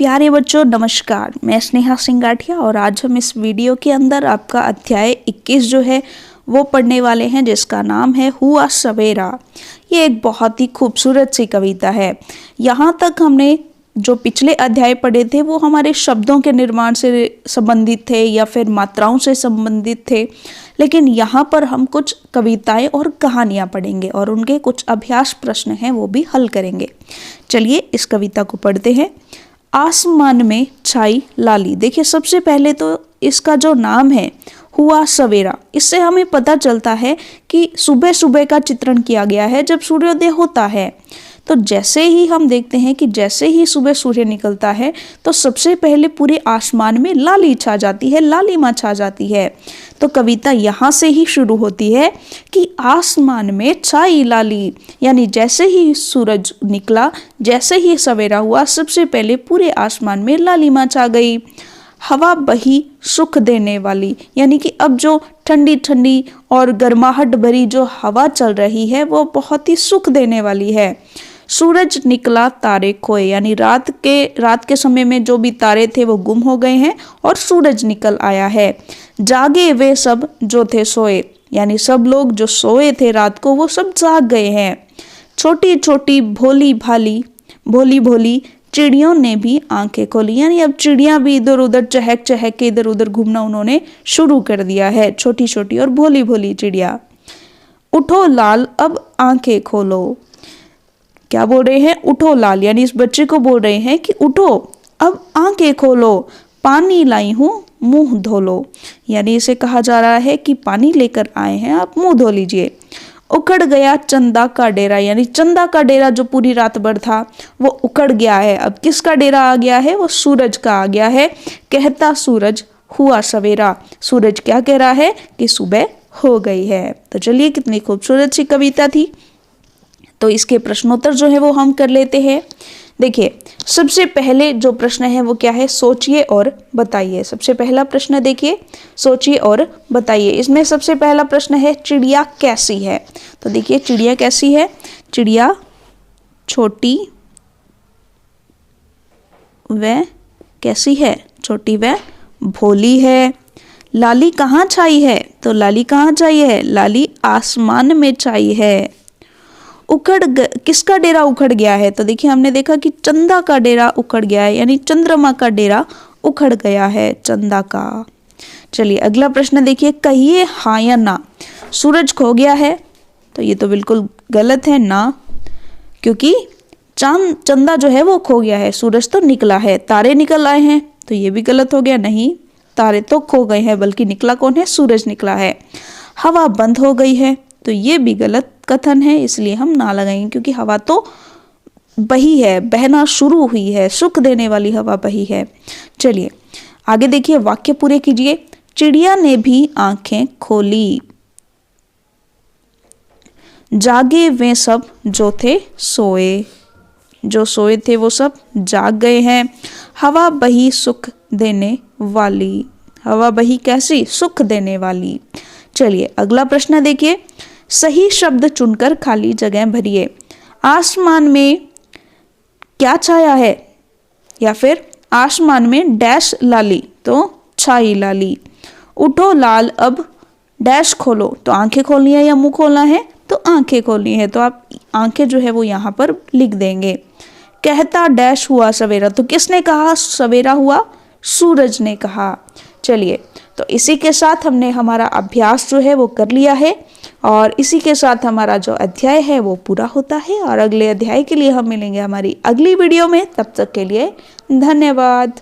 प्यारे बच्चों नमस्कार, मैं स्नेहा सिंगाठिया और आज हम इस वीडियो के अंदर आपका अध्याय 21 जो है वो पढ़ने वाले हैं, जिसका नाम है हुआ सवेरा। ये एक बहुत ही खूबसूरत सी कविता है। यहाँ तक हमने जो पिछले अध्याय पढ़े थे वो हमारे शब्दों के निर्माण से संबंधित थे या फिर मात्राओं से संबंधित थे, लेकिन यहाँ पर हम कुछ कविताएं और कहानियाँ पढ़ेंगे और उनके कुछ अभ्यास प्रश्न हैं वो भी हल करेंगे। चलिए इस कविता को पढ़ते हैं। आसमान में छाई लाली। देखिए सबसे पहले तो इसका जो नाम है हुआ सवेरा, इससे हमें पता चलता है कि सुबह सुबह का चित्रण किया गया है जब सूर्योदय होता है। तो जैसे ही हम देखते हैं कि जैसे ही सुबह सूर्य निकलता है तो सबसे पहले पूरे आसमान में लाली छा जाती है, लालिमा छा जाती है। तो कविता यहाँ से ही शुरू होती है कि आसमान में छाई लाली, यानी जैसे ही सूरज निकला, जैसे ही सवेरा हुआ, सबसे पहले पूरे आसमान में लालिमा छा गई। हवा बही सुख देने वाली, यानी कि अब जो ठंडी ठंडी और गर्माहट भरी जो हवा चल रही है वो बहुत ही सुख देने वाली है। सूरज निकला तारे खोए, यानी रात के समय में जो भी तारे थे वो गुम हो गए हैं और सूरज निकल आया है। जागे वे सब जो थे सोए, यानी सब लोग जो सोए थे रात को वो सब जाग गए हैं। छोटी छोटी भोली भोली चिड़ियों ने भी आंखें खोली, यानी अब चिड़ियां भी इधर उधर चहक चहक के इधर उधर घूमना उन्होंने शुरू कर दिया है। छोटी छोटी और भोली भोली चिड़िया। उठो लाल अब आंखें खोलो। क्या बोल रहे हैं? उठो लाल, यानी इस बच्चे को बोल रहे हैं कि उठो अब आंखें खोलो, पानी लाई हूं मुंह धो लो, यानी इसे कहा जा रहा है कि पानी लेकर आए हैं, आप मुंह धो लीजिए। उखड़ गया चंदा का डेरा, यानी चंदा का डेरा जो पूरी रात भर था वो उखड़ गया है। अब किसका डेरा आ गया है? वो सूरज का आ गया है। कहता सूरज हुआ सवेरा, सूरज क्या कह रहा है कि सुबह हो गई है। तो चलिए कितनी खूबसूरत सी कविता थी। तो इसके प्रश्नोत्तर जो है वो हम कर लेते हैं। देखिए सबसे पहले जो प्रश्न है वो क्या है? सोचिए और बताइए। सबसे पहला प्रश्न देखिए, सोचिए और बताइए। इसमें सबसे पहला प्रश्न है चिड़िया कैसी है? तो देखिए चिड़िया कैसी है? चिड़िया छोटी व कैसी है? छोटी व भोली है। लाली कहाँ छाई है? तो लाली कहाँ छाई है? लाली आसमान में छाई है। किसका डेरा उखड़ गया है? तो देखिए हमने देखा कि चंदा का डेरा उखड़ गया है, यानी चंद्रमा का डेरा उखड़ गया है, चंदा का। चलिए अगला प्रश्न देखिए, कहिए हाँ या ना। सूरज खो गया है? तो ये तो बिल्कुल गलत है ना, क्योंकि चंदा जो है वो खो गया है, सूरज तो निकला है। तारे निकल आए हैं, तो ये भी गलत हो गया। नहीं, तारे तो खो गए हैं, बल्कि निकला कौन है? सूरज निकला है। हवा बंद हो गई है, तो ये भी गलत कथन है, इसलिए हम ना लगाएंगे, क्योंकि हवा तो बही है, बहना शुरू हुई है, सुख देने वाली हवा बही है। चलिए आगे देखिए, वाक्य पूरे कीजिए। चिड़िया ने भी आंखें खोली, जागे वे सब जो थे सोए, जो सोए थे वो सब जाग गए हैं। हवा बही सुख देने वाली, हवा बही कैसी? सुख देने वाली। चलिए अगला प्रश्न देखिए, सही शब्द चुनकर खाली जगह भरिए। आसमान में क्या छाया है? या फिर आसमान में डैश लाली, तो छाई लाली। उठो लाल अब डैश खोलो, तो आंखें खोलनी है या मुंह खोलना है? तो आंखें खोलनी है, तो आप आंखें जो है वो यहाँ पर लिख देंगे। कहता डैश हुआ सवेरा, तो किसने कहा सवेरा हुआ? सूरज ने कहा। चलिए तो इसी के साथ हमने हमारा अभ्यास जो है वो कर लिया है और इसी के साथ हमारा जो अध्याय है वो पूरा होता है। और अगले अध्याय के लिए हम मिलेंगे हमारी अगली वीडियो में। तब तक के लिए धन्यवाद।